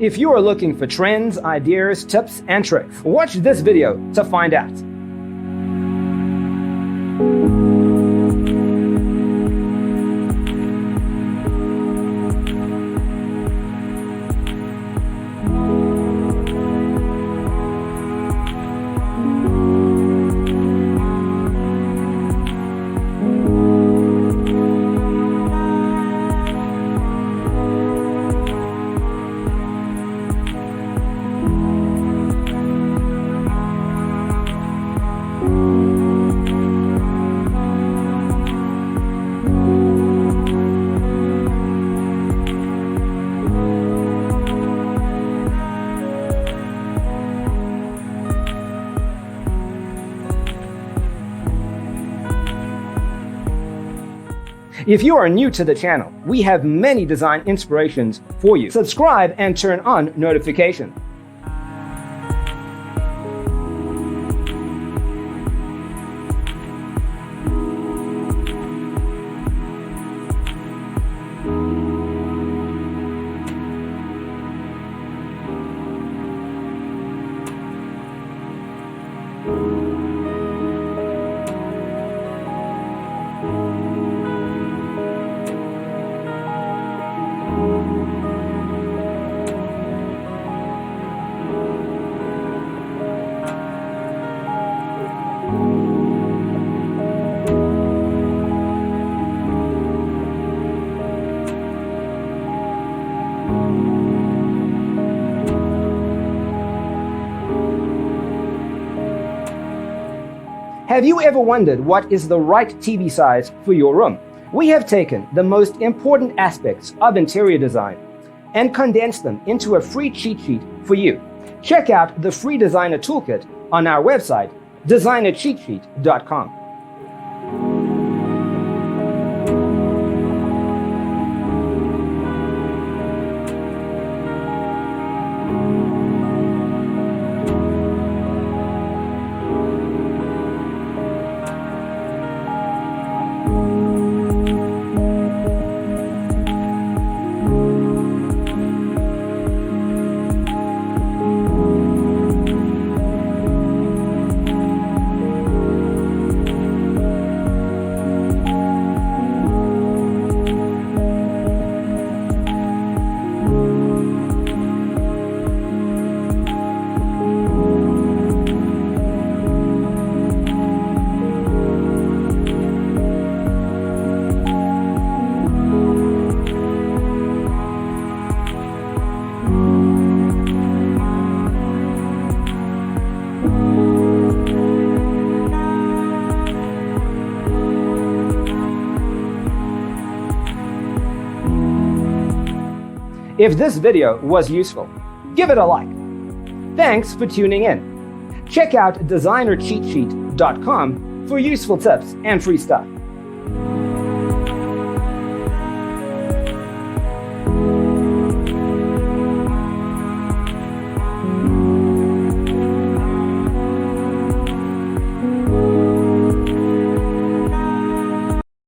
If you are looking for trends, ideas, tips, and tricks, watch this video to find out. If you are new to the channel, we have many design inspirations for you. Subscribe and turn on notifications. Have you ever wondered what is the right TV size for your room? We have taken the most important aspects of interior design and condensed them into a free cheat sheet for you. Check out the free designer toolkit on our website, designercheatsheet.com. If this video was useful, give it a like. Thanks for tuning in. Check out designercheatsheet.com for useful tips and free stuff.